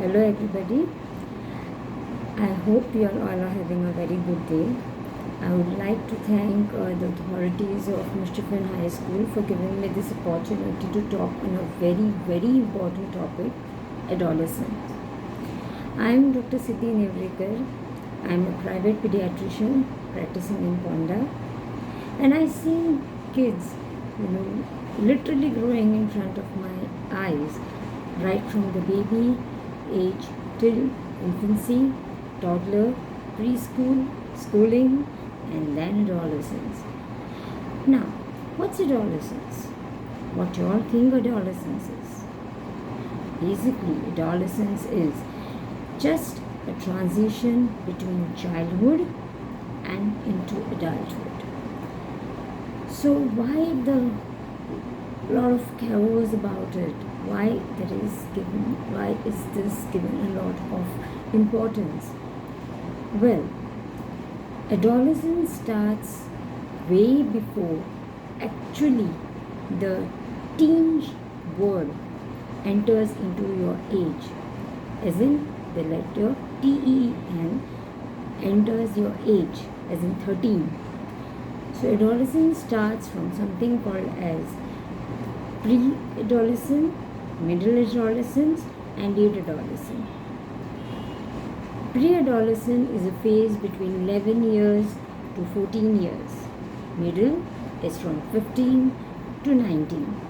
Hello everybody. I hope you all are having a very good day. I would like to thank the authorities of Mustafan High School for giving me this opportunity to talk on a very important topic, adolescence. I am Dr. Siddhi Nevrekar. I am a private pediatrician practicing in Ponda, and I see kids, literally growing in front of my eyes, right from the baby age till infancy, toddler, preschool, schooling, and then adolescence. Now, what's adolescence? What you all think adolescence is? Basically, adolescence is just a transition between childhood and into adulthood. So why the lot of chaos about it? Why is this given a lot of importance? Well, adolescence starts way before actually the teen word enters into your age, as in the letter TEN enters your age, as in 13. So adolescence starts from something called as pre-adolescent, middle adolescence, and late adolescent. Pre-adolescent is a phase between 11 years to 14 years. Middle is from 15 to 19.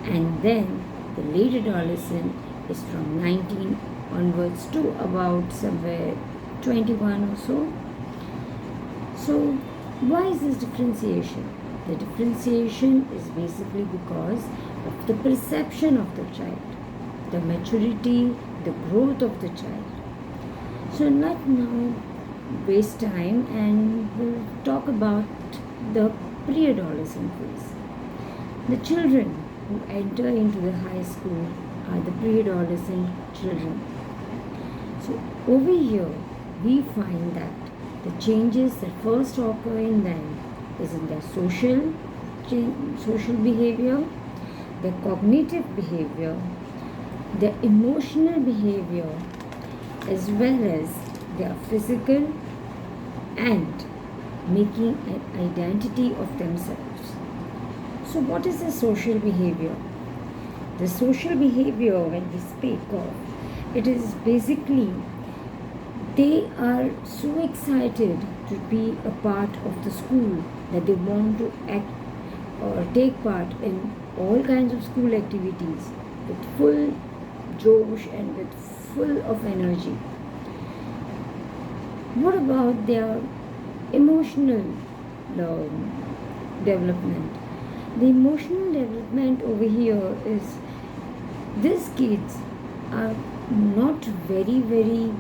And then the late adolescent is from 19 onwards to about somewhere 21 or so. So why is this differentiation? The differentiation is basically because of the perception of the child, the maturity, the growth of the child. So let now waste time and we'll talk about the pre-adolescent phase. The children who enter into the high school are the pre-adolescent children. So over here we find that the changes that first occur in them is in their social behavior, their cognitive behavior, their emotional behavior, as well as their physical and making an identity of themselves. So what is the social behavior? The social behavior, when we speak of, it is basically they are so excited to be a part of the school that they want to act or take part in all kinds of school activities with full josh and with full of energy. What about their emotional development? The emotional development over here is these kids are not very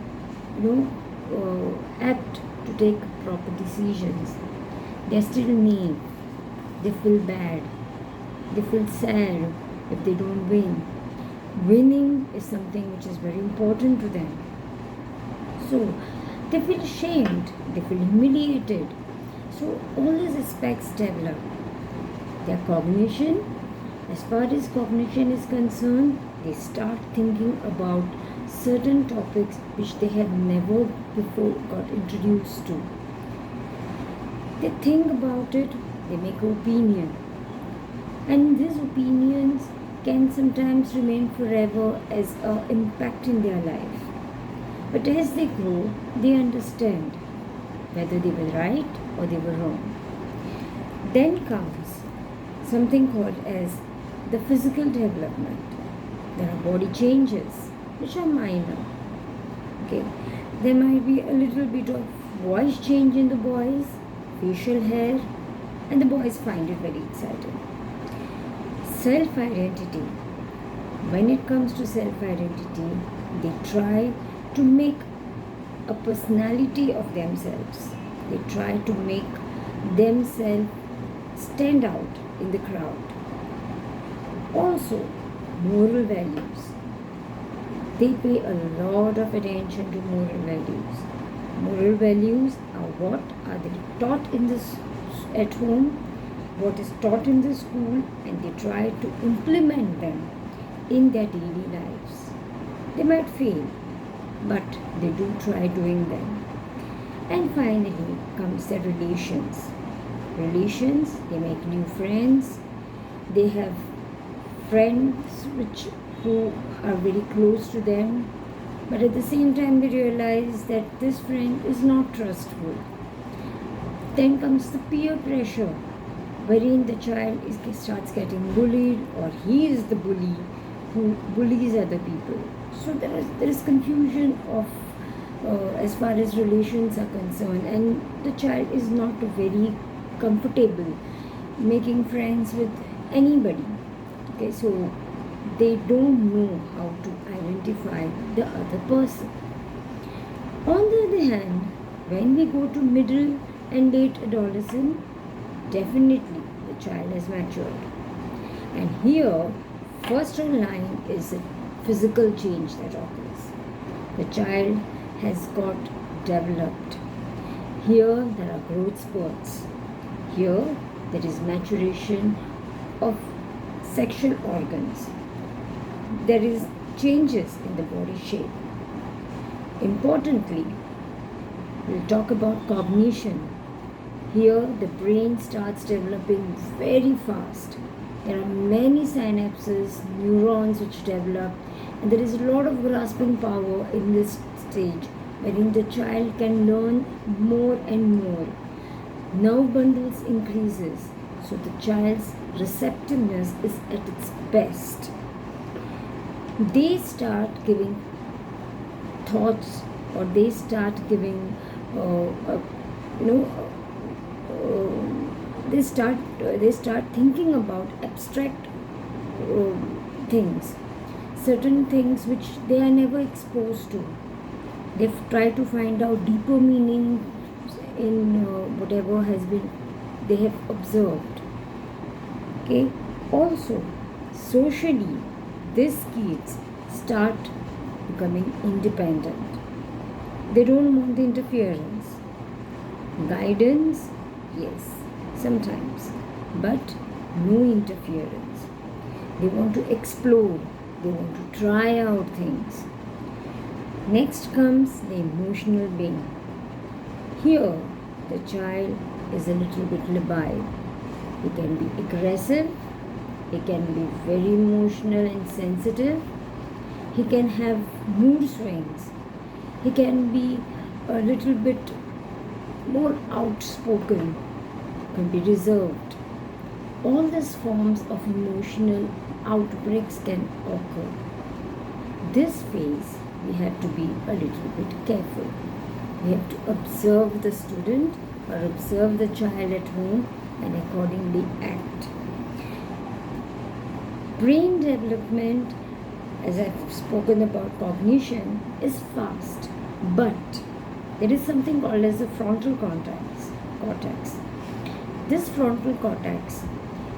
apt to take proper decisions. They're still naive. They feel bad. They feel sad if they don't win. Winning is something which is very important to them. So they feel ashamed. They feel humiliated. So all these aspects develop. Their cognition, as far as cognition is concerned, they start thinking about certain topics which they have never before got introduced to. They think about it, they make an opinion, and these opinions can sometimes remain forever as an impact in their life. But as they grow, they understand whether they were right or they were wrong. Then comes something called as the physical development. There are body changes which are minor. Okay, there might be a little bit of voice change in the boys, facial hair, and the boys find it very exciting. Self-identity. When it comes to self-identity, they try to make a personality of themselves. They try to make themselves stand out in the crowd. Also, moral values. They pay a lot of attention to moral values. Moral values are what are they taught in this at home, what is taught in the school, and they try to implement them in their daily lives. They might fail, but they do try doing them. And finally comes the relations. Relations, they make new friends. They have friends who are very close to them, but at the same time they realize that this friend is not trustful. Then comes the peer pressure, wherein the child starts getting bullied, or he is the bully who bullies other people. So there is confusion of as far as relations are concerned, and the child is not very comfortable making friends with anybody. Okay, so they don't know how to identify the other person. On the other hand, when we go to middle and late adolescence, definitely the child has matured. And here, first in line is a physical change that occurs. The child has got developed. Here there are growth spurts. Here there is maturation of sexual organs. There is changes in the body shape. Importantly, we'll talk about cognition. Here the brain starts developing very fast. There are many synapses, neurons which develop, and there is a lot of grasping power in this stage, wherein the child can learn more and more. Nerve bundles increases, so the child's receptiveness is at its best. They start giving thoughts, or they start giving they start thinking about abstract things, certain things which they are never exposed to. They try to find out deeper meaning in whatever has been they have observed. Okay. Also, socially, these kids start becoming independent. They don't want the interference. Guidance, yes, sometimes, but no interference. They want to explore, they want to try out things. Next comes the emotional being. Here, the child is a little bit labile. He can be aggressive, he can be very emotional and sensitive, he can have mood swings, he can be a little bit more outspoken, can be reserved. All these forms of emotional outbreaks can occur. This phase, we have to be a little bit careful. We have to observe the student or observe the child at home and accordingly act. Brain development, as I've spoken about cognition, is fast, but there is something called as the frontal cortex. This frontal cortex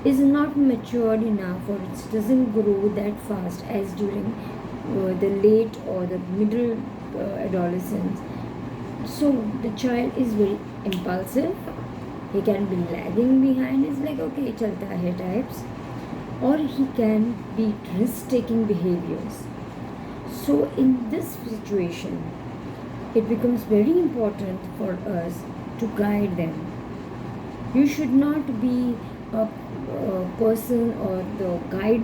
is not matured enough, or it doesn't grow that fast as during the late or the middle adolescence. So the child is very impulsive. He can be lagging behind. It's like, okay, chalta hai types. Or he can be risk-taking behaviors. So in this situation, it becomes very important for us to guide them. You should not be a person or the guide,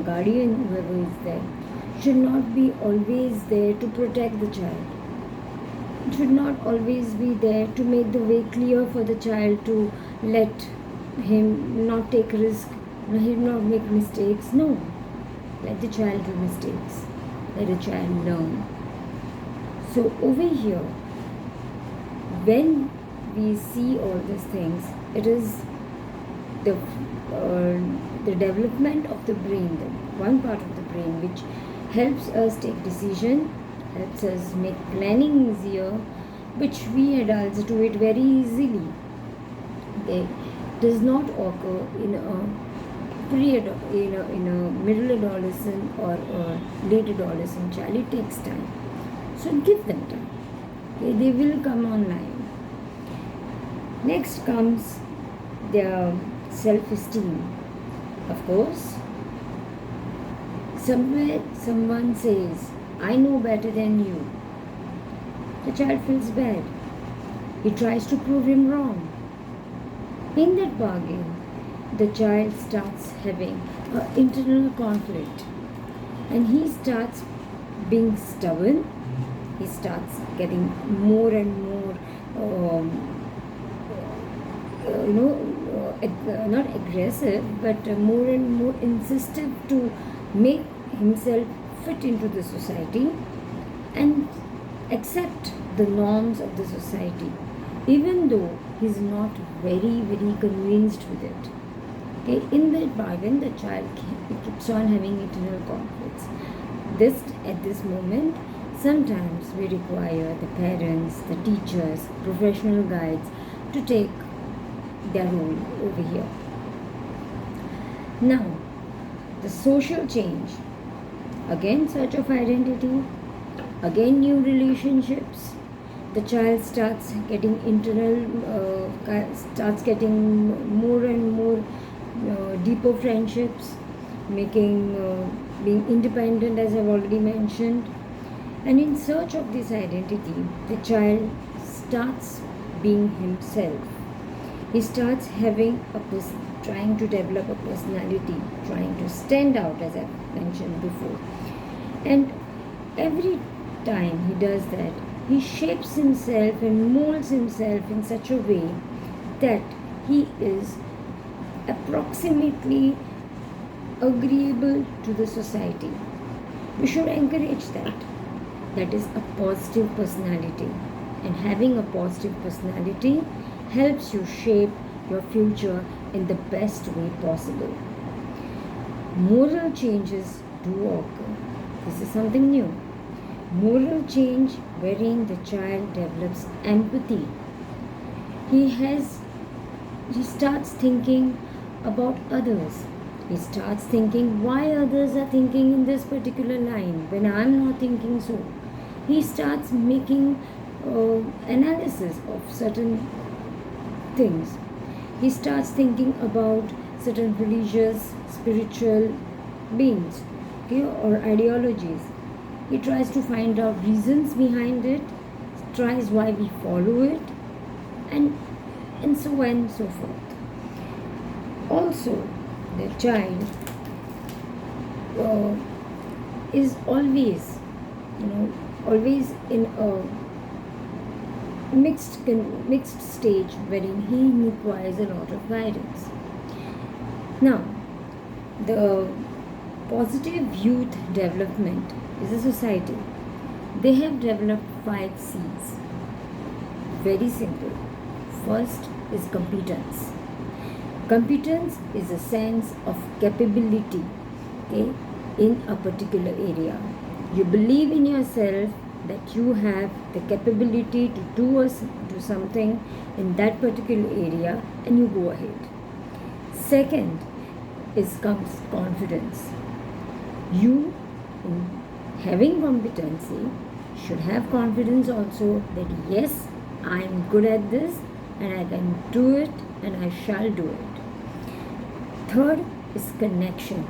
guardian, whoever is there, should not be always there to protect the child. It should not always be there to make the way clear for the child, to let him not take risk, him not make mistakes. No. Let the child do mistakes. Let the child learn. So over here, when we see all these things, it is the development of the brain, the one part of the brain which helps us take decision, helps us make planning easier, which we adults do it very easily. It does not occur in a middle adolescent or a late adolescent child. It takes time. So give them time. Okay, they will come online. Next comes their self-esteem. Of course, somewhere someone says I know better than you. The child feels bad. He tries to prove him wrong. In that bargain, the child starts having an internal conflict, and he starts being stubborn. He starts getting more and more, not aggressive, but more and more insistent to make himself fit into the society and accept the norms of the society, even though he's not very convinced with it. Okay, in that bargain, the child keeps on having internal conflicts. At this moment, sometimes we require the parents, the teachers, professional guides to take their role over here. Now, the social change. Again, search of identity. Again, new relationships. The child starts getting starts getting more and more deeper friendships, being independent, as I've already mentioned. And in search of this identity, the child starts being himself. He starts trying to develop a personality, trying to stand out, as I mentioned before. And every time he does that, he shapes himself and molds himself in such a way that he is approximately agreeable to the society. We should encourage that. That is a positive personality. And having a positive personality helps you shape your future in the best way possible. Moral changes do occur. This is something new. Moral change wherein the child develops empathy. He starts thinking about others. He starts thinking why others are thinking in this particular line when I'm not thinking so. He starts making analysis of certain things. He starts thinking about certain religious, spiritual beings, okay, or ideologies. He tries to find out reasons behind it, tries why we follow it, and so on and so forth. Also, the child is always in a mixed stage wherein he requires a lot of guidance. Now, the positive youth development is a society. They have developed 5 C's. Very simple. First is competence. Competence is a sense of capability, okay, in a particular area. You believe in yourself that you have the capability to do something in that particular area, and you go ahead. Second comes confidence. You, in having competency, should have confidence also that yes, I am good at this and I can do it and I shall do it. Third is connection.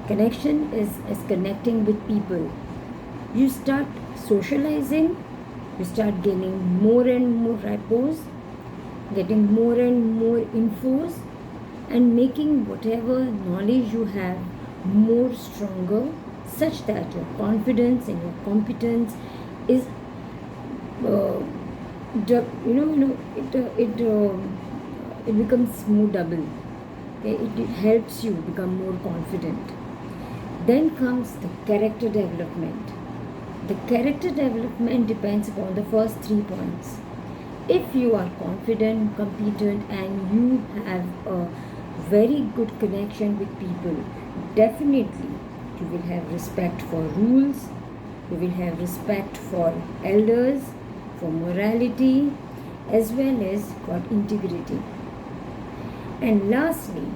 Connection is connecting with people. You start socializing, you start gaining more and more rapport, getting more and more infos, and making whatever knowledge you have more stronger, such that your confidence and your competence is it becomes more double. It helps you become more confident. Then comes the character development. The character development depends upon the first 3 points. If you are confident, competent, and you have a very good connection with people, definitely you will have respect for rules, you will have respect for elders, for morality, as well as for integrity. And lastly,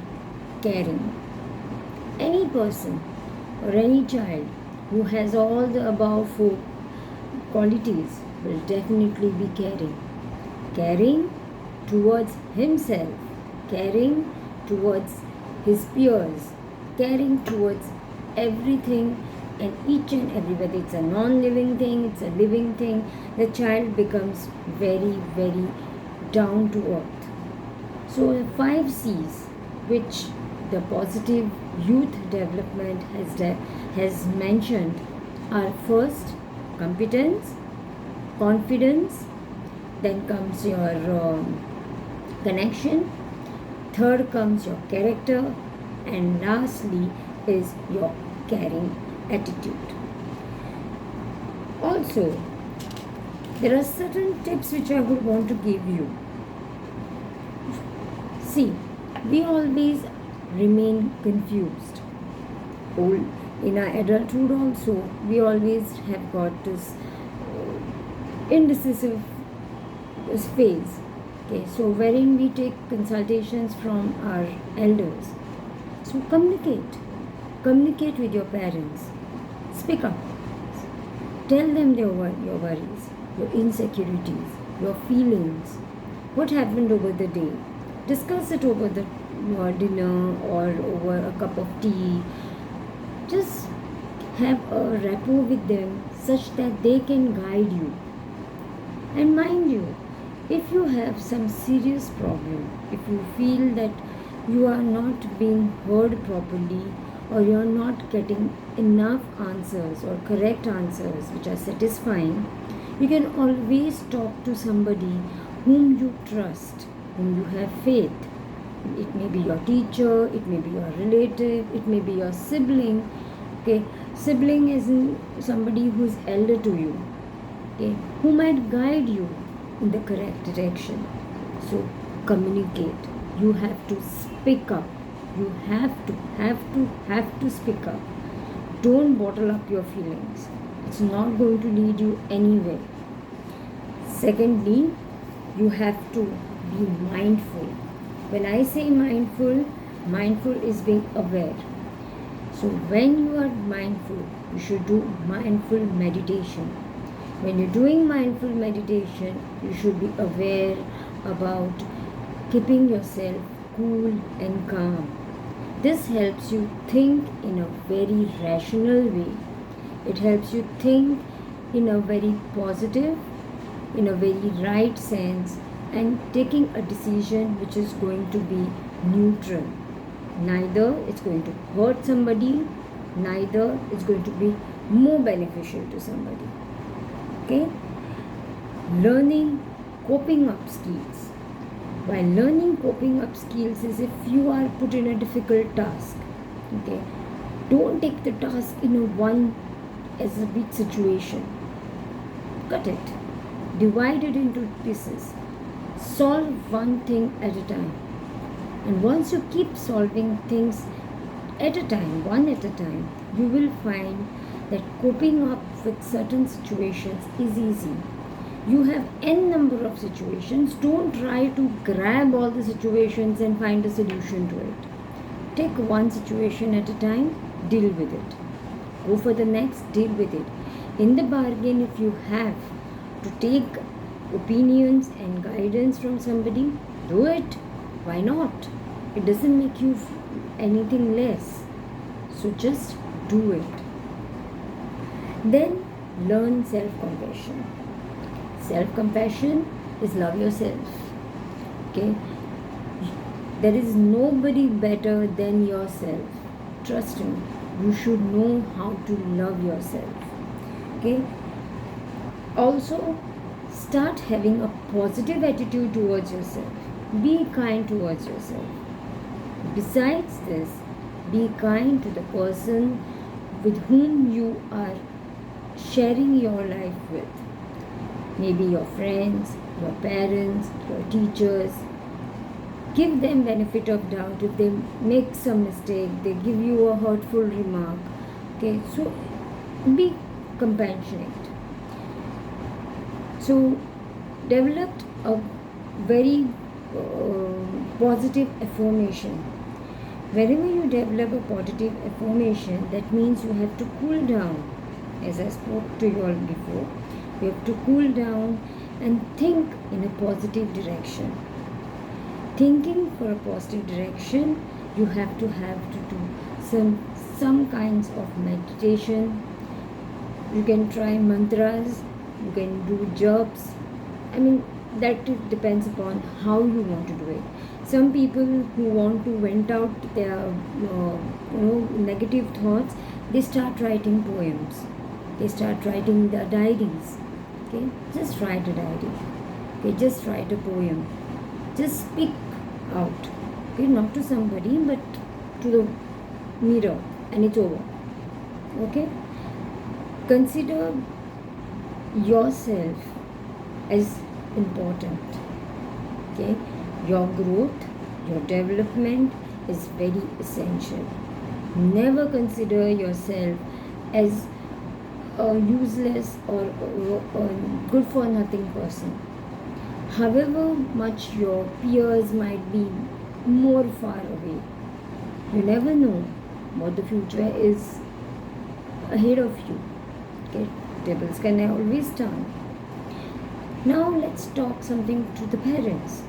caring. Any person or any child who has all the above 4 qualities will definitely be caring. Caring towards himself, caring towards his peers, caring towards everything and each and every, whether it's a non-living thing, it's a living thing, the child becomes very, very down to earth. So the 5 C's which the positive youth development has mentioned are: first, competence, confidence, then comes your connection, third comes your character, and lastly is your caring attitude. Also, there are certain tips which I would want to give you. See, we always remain confused. In our adulthood also, we always have got this indecisive phase. Okay, so wherein we take consultations from our elders. So communicate with your parents. Speak up. Tell them your worries, your insecurities, your feelings, what happened over the day. Discuss it over your dinner or over a cup of tea. Just have a rapport with them such that they can guide you. And mind you, if you have some serious problem, if you feel that you are not being heard properly, or you are not getting enough answers or correct answers which are satisfying, you can always talk to somebody whom you trust, whom you have faith. It may be your teacher, it may be your relative, it may be your sibling. Okay, sibling is somebody who is elder to you, okay, who might guide you in the correct direction. So communicate. You have to speak up. You have to speak up. Don't bottle up your feelings. It's not going to lead you anywhere. Secondly, you have to be mindful. When I say mindful is being aware. So when you are mindful, you should do mindful meditation. When you're doing mindful meditation, you should be aware about keeping yourself cool and calm. This helps you think in a very rational way. It helps you think in a very positive, in a very right sense, and taking a decision which is going to be neutral. Neither it's going to hurt somebody, neither it's going to be more beneficial to somebody. Okay? Learning coping up skills. While learning coping up skills is if you are put in a difficult task. Okay? Don't take the task in a one as a big situation. Cut it. Divide it into pieces. Solve one thing at a time. And once you keep solving things at a time, one at a time, you will find that coping up with certain situations is easy. You have n number of situations. Don't try to grab all the situations and find a solution to it. Take one situation at a time, deal with it. Go for the next, deal with it. In the bargain, if you have to take opinions and guidance from somebody, do it. Why not? It doesn't make you anything less. So just do it. Then learn self-compassion. Self-compassion is love yourself. Okay? There is nobody better than yourself. Trust me. You should know how to love yourself. Okay? Also, start having a positive attitude towards yourself. Be kind towards yourself. Besides this, be kind to the person with whom you are sharing your life with. Maybe your friends, your parents, your teachers. Give them benefit of doubt. If they make some mistake, they give you a hurtful remark. Okay, so be compassionate. So develop a very positive affirmation. Wherever you develop a positive affirmation, that means you have to cool down. As I spoke to you all before, you have to cool down and think in a positive direction. Thinking for a positive direction, you have to do some some kinds of meditation. You can try mantras, you can do jobs. I mean, that depends upon how you want to do it. Some people who want to vent out their negative thoughts, they start writing poems, they start writing their diaries. Okay, just write a diary. Okay, just write a poem, just speak out. Okay, not to somebody but to the mirror, and it's over. Okay, consider yourself as important. Okay, your growth, your development is very essential. Never consider yourself as a useless or good for nothing person. However much your peers might be more far away, you never know what the future is ahead of you. Okay, tables can always turn. Now let's talk something to the parents.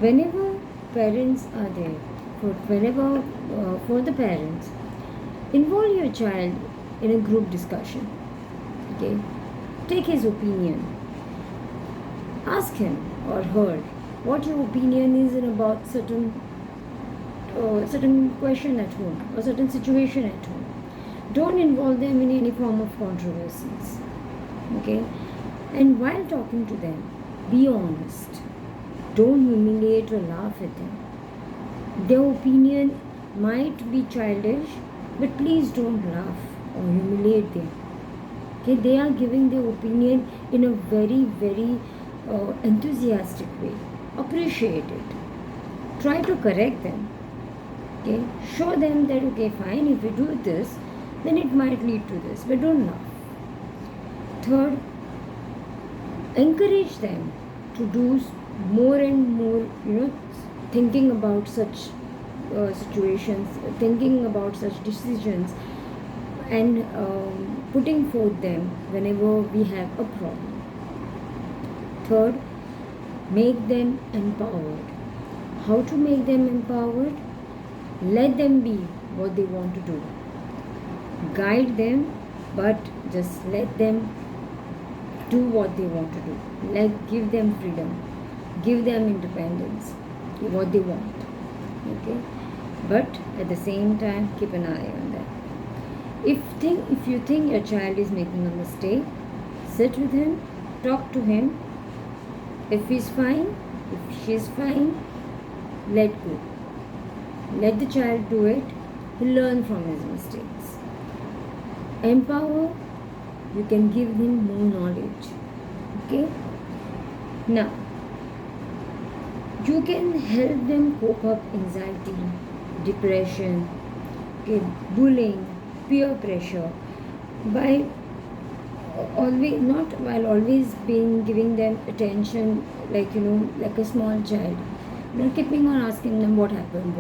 Whenever parents are there, for the parents, involve your child in a group discussion. Okay, take his opinion. Ask him or her what your opinion is about certain question at home or certain situation at home. Don't involve them in any form of controversies. Okay, and while talking to them, be honest. Don't humiliate or laugh at them. Their opinion might be childish, but please don't laugh or humiliate them. Okay, they are giving their opinion in a very, very enthusiastic way. Appreciate it. Try to correct them. Okay, show them that okay, fine, if you do this, then it might lead to this, but don't laugh. Third, encourage them to do more and more, thinking about such situations, thinking about such decisions, and putting forth them whenever we have a problem. Third, make them empowered. How to make them empowered? Let them be what they want to do. Guide them, but just let them do what they want to do. Give them freedom, give them independence, what they want. Okay, but at the same time, keep an eye on them. If you think your child is making a mistake, sit with him, talk to him. If he's fine, if she's fine, let go. Let the child do it. He'll learn from his mistakes. Empower. You can give him more knowledge. Okay? Now, you can help them cope up anxiety, depression, okay, bullying, peer pressure by always not while always giving them attention like a small child. Keeping on asking them what happened.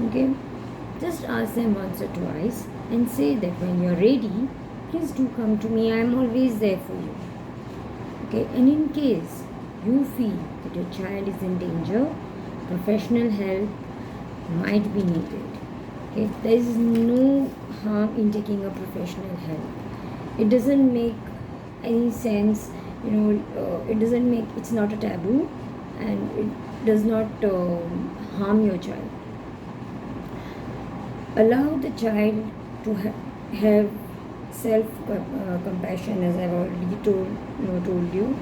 Okay? Just ask them once or twice and say that when you're ready, please do come to me. I'm always there for you. Okay, and in case you feel that your child is in danger, professional help might be needed. Okay, there is no harm in taking a professional help. It doesn't make any sense. It's not a taboo, and it does not harm your child. Allow the child to have self compassion, as I've already told you.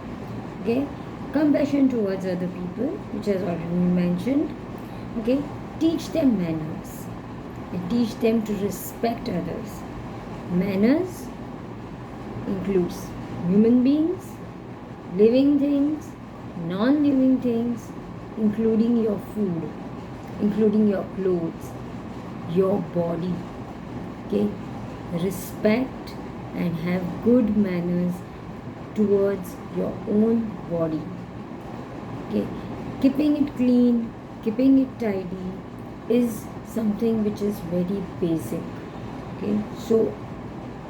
Okay, compassion towards other people, which has already mentioned. Okay, teach them manners and teach them to respect others. Manners includes human beings, living things, non-living things, including your food, including your clothes, your body. Okay, respect and have good manners towards your own body. Okay, keeping it clean, keeping it tidy is something which is very basic. Okay, so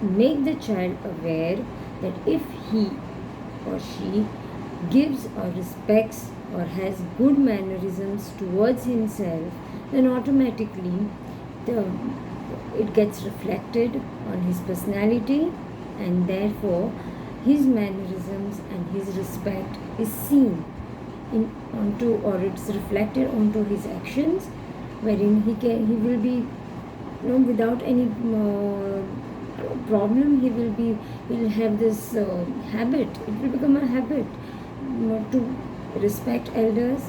make the child aware that if he or she gives or respects or has good mannerisms towards himself, then automatically the, it gets reflected on his personality, and therefore his mannerisms and his respect is seen in onto, or it's reflected onto his actions, wherein he will be, without any problem, he'll have this habit. It will become a habit to respect elders,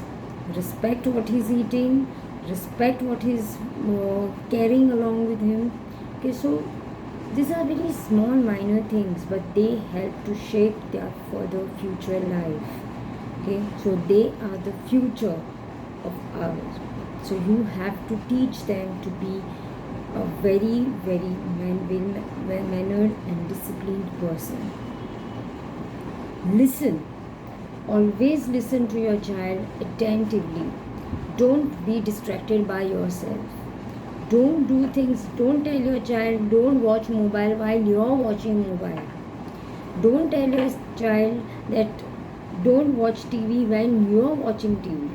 respect what he's eating, respect what he's carrying along with him. Okay, so these are very small minor things, but they help to shape their further future life. Okay, so they are the future of ours. So you have to teach them to be a very, very well-mannered and disciplined person. Listen. Always listen to your child attentively. Don't be distracted by yourself. Don't do things, don't tell your child, don't watch mobile while you're watching mobile. Don't tell your child that don't watch TV when you're watching TV.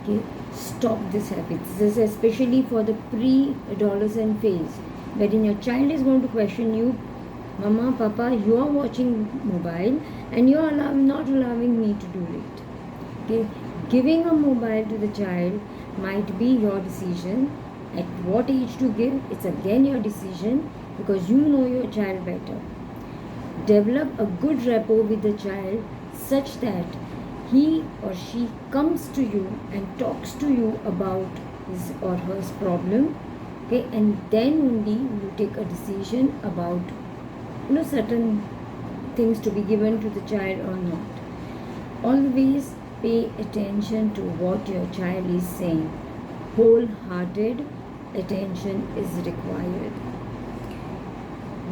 Okay? Stop this habit. This is especially for the pre-adolescent phase, wherein your child is going to question you, Mama, Papa, you are watching mobile and you are not allowing me to do it. Okay? Giving a mobile to the child might be your decision. At what age to give, it's again your decision, because you know your child better. Develop a good rapport with the child such that he or she comes to you and talks to you about his or her problem. Okay? And then only you take a decision about certain things to be given to the child or not. Always pay attention to what your child is saying. Wholehearted attention is required.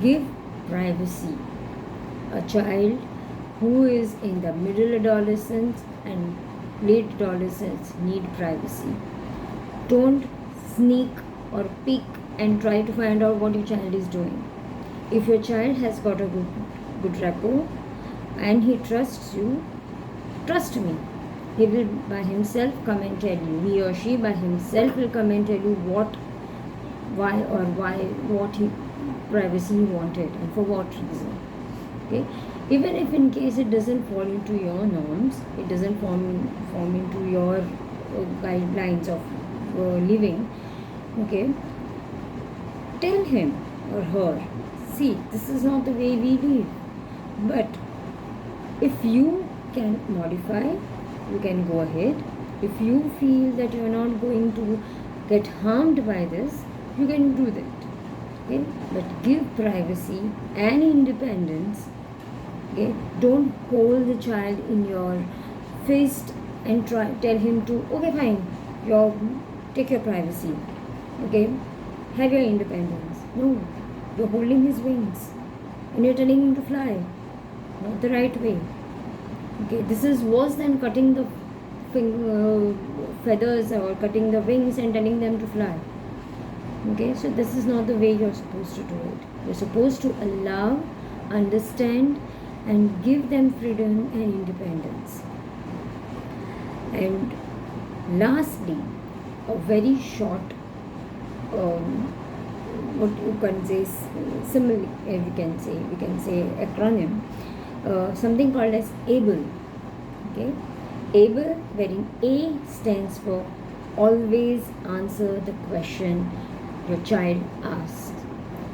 Give privacy. A child who is in the middle adolescence and late adolescence need privacy. Don't sneak or peek and try to find out what your child is doing. If your child has got a good rapport and he trusts you, trust me, he will by himself come and tell you. He or she by himself will come and tell you what privacy he wanted and for what reason. Okay? Even if in case it doesn't fall into your norms, it doesn't form into your guidelines of living, okay, tell him or her, see, this is not the way we live. But if you can modify, you can go ahead. If you feel that you are not going to get harmed by this, you can do that. Okay? But give privacy and independence. Okay? Don't hold the child in your fist and tell him to, okay, fine, take your privacy. Okay? Have your independence. No. You're holding his wings and you're telling him to fly. Not the right way. Okay, this is worse than cutting the feathers or cutting the wings and telling them to fly. Okay, so this is not the way you're supposed to do it. You're supposed to allow, understand, and give them freedom and independence. And lastly, a very short what you can say simile, we can say acronym, something called as ABLE. Okay, ABLE, wherein A stands for always answer the question your child asks.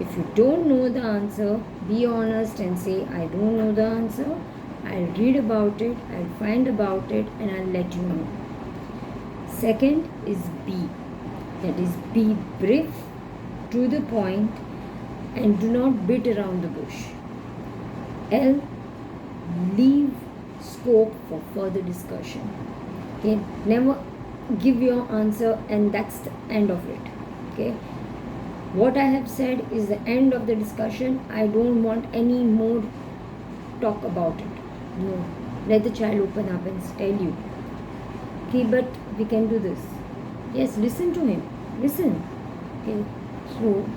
If you don't know the answer, be honest and say, I don't know the answer. I'll read about it, I'll find about it, and I'll let you know. Second is B, that is be brief, to the point, and do not beat around the bush. L, leave scope for further discussion. Okay, never give your answer and that's the end of it. Okay, what I have said is the end of the discussion. I don't want any more talk about it. No, let the child open up and tell you. Okay, but we can do this. Yes, listen to him. Listen. Okay, so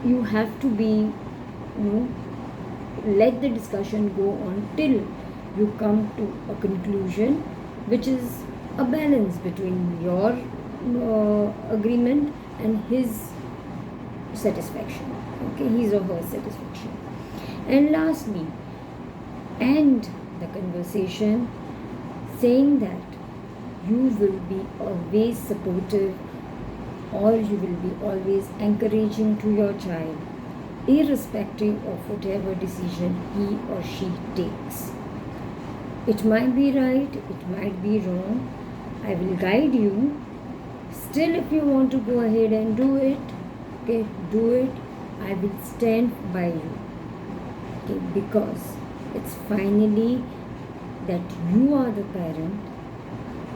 you have to be, let the discussion go on till you come to a conclusion, which is a balance between your agreement and his satisfaction, okay, his or her satisfaction. And lastly, end the conversation saying that you will be always supportive, or you will be always encouraging to your child, irrespective of whatever decision he or she takes. It might be right, it might be wrong. I will guide you. Still, if you want to go ahead and do it, okay, do it. I will stand by you, okay, because it's finally that you are the parent,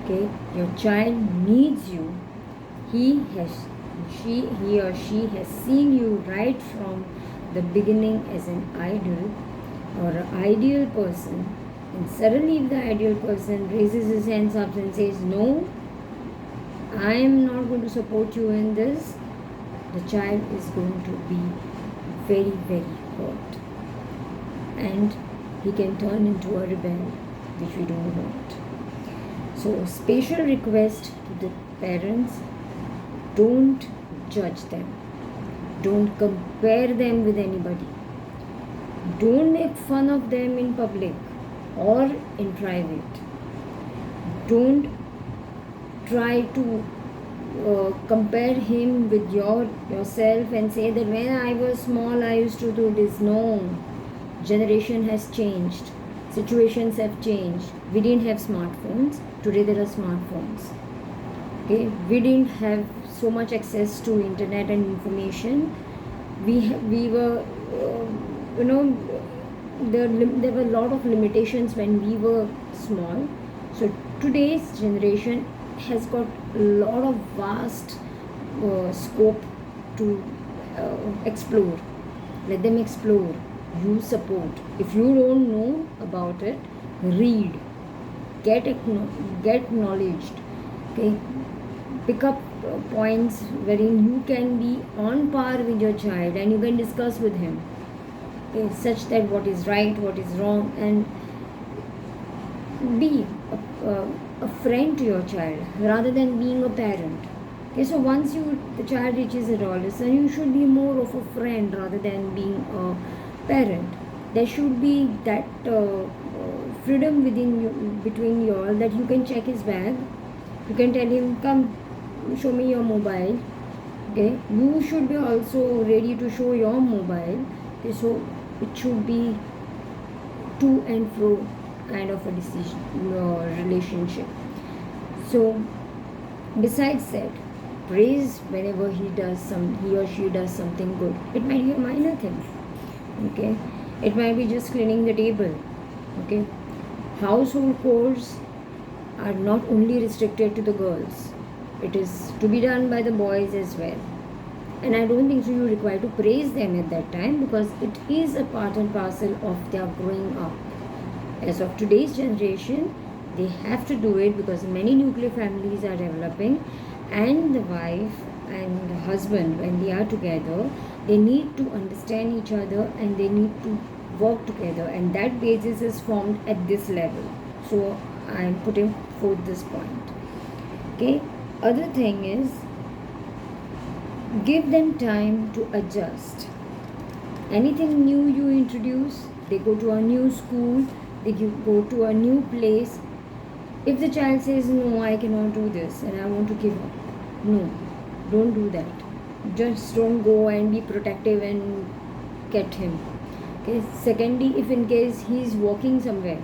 okay. Your child needs you. He or she has seen you right from the beginning as an idol or an ideal person, and suddenly if the ideal person raises his hands up and says, no, I am not going to support you in this, the child is going to be very, very hurt. And he can turn into a rebel, which we don't want. So, special request to the parents, don't judge them. Don't compare them with anybody. Don't make fun of them in public or in private. Don't try to compare him with yourself and say that when I was small I used to do this. No, generation has changed, situations have changed. We didn't have smartphones. Today there are smartphones. Okay, we didn't have so much access to internet and information. We were there were a lot of limitations when we were small. So today's generation has got a lot of vast scope to explore. Let them explore. You support. If you don't know about it, read, get knowledged, okay. Pick up points wherein you can be on par with your child and you can discuss with him, okay, such that what is right, what is wrong, and be a friend to your child rather than being a parent. Okay, so once the child reaches adolescence, you should be more of a friend rather than being a parent. There should be that freedom between you all, that you can check his bag, you can tell him, come, show me your mobile, okay. You should be also ready to show your mobile, okay. So it should be to and fro kind of a relationship. So besides that, praise whenever he or she does something good. It might be a minor thing, okay. It might be just cleaning the table, okay. Household chores are not only restricted to the girls. It is to be done by the boys as well. And I don't think so you require to praise them at that time, because it is a part and parcel of their growing up. As of today's generation, they have to do it because many nuclear families are developing, and the wife and the husband, when they are together, they need to understand each other and they need to work together, and that basis is formed at this level. So I am putting forth this point, okay. Other thing is, give them time to adjust. Anything new you introduce, they go to a new school, they go to a new place. If the child says, no, I cannot do this and I want to give up, no, don't do that. Just don't go and be protective and get him, okay. Secondly, if in case he is working somewhere,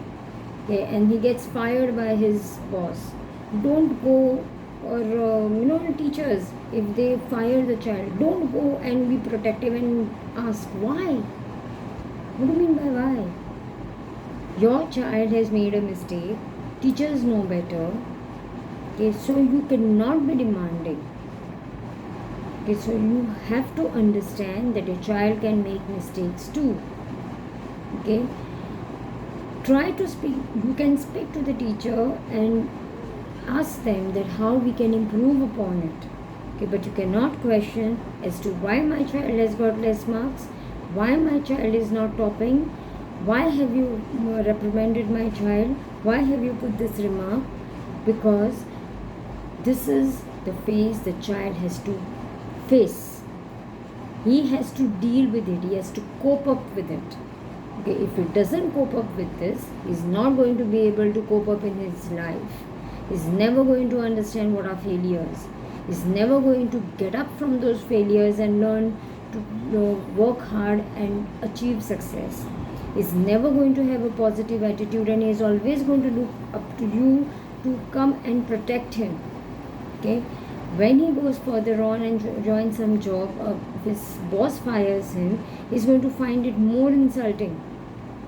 okay, and he gets fired by his boss, don't go, or teachers, if they fire the child, don't go and be protective and ask why. What do you mean by why? Your child has made a mistake, teachers know better, okay, so you cannot be demanding, okay. So you have to understand that your child can make mistakes too, okay. Try to speak, you can speak to the teacher and ask them that how we can improve upon it, okay. But you cannot question as to why my child has got less marks, why my child is not topping, why have you reprimanded my child, why have you put this remark, because this is the phase the child has to face, he has to deal with it, he has to cope up with it. Okay, if he doesn't cope up with this, he's not going to be able to cope up in his life. He's never going to understand what are failures. He's never going to get up from those failures and learn to work hard and achieve success. He's never going to have a positive attitude, and he's always going to look up to you to come and protect him. Okay, when he goes further on and joins some job, if his boss fires him, he's going to find it more insulting.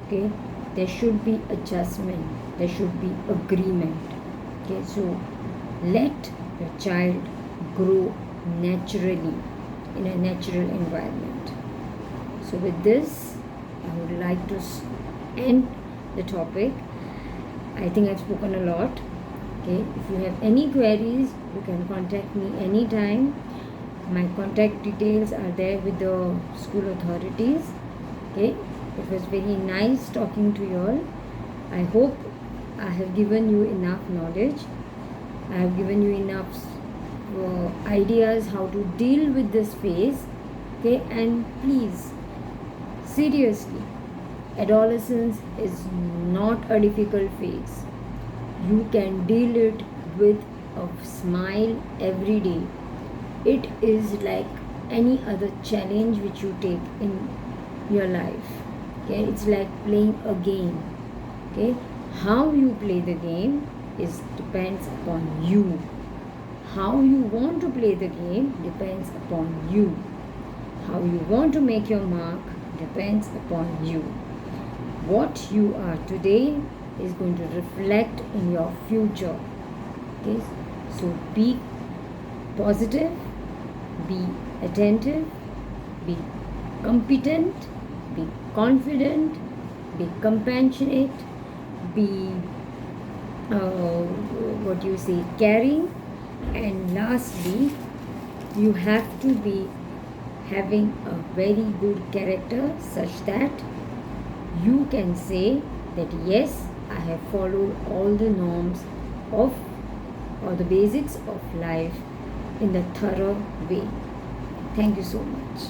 Okay, there should be adjustment, there should be agreement. Okay, so let your child grow naturally in a natural environment. So with this, I would like to end the topic. I think I've spoken a lot. Okay, if you have any queries, you can contact me anytime. My contact details are there with the school authorities. Okay, it was very nice talking to you all. I hope I have given you enough knowledge. I have given you enough ideas how to deal with this phase. Okay, and please, seriously, adolescence is not a difficult phase. You can deal it with a smile every day. It is like any other challenge which you take in your life. Okay, it's like playing a game. Okay, how you play the game is depends upon you. How you want to play the game depends upon you. How you want to make your mark depends upon you. What you are today is going to reflect in your future. Okay, so be positive, be attentive, be competent, be confident, be compassionate, be caring, and lastly, you have to be having a very good character such that you can say that yes, I have followed all the norms of or the basics of life in the thorough way. Thank you so much.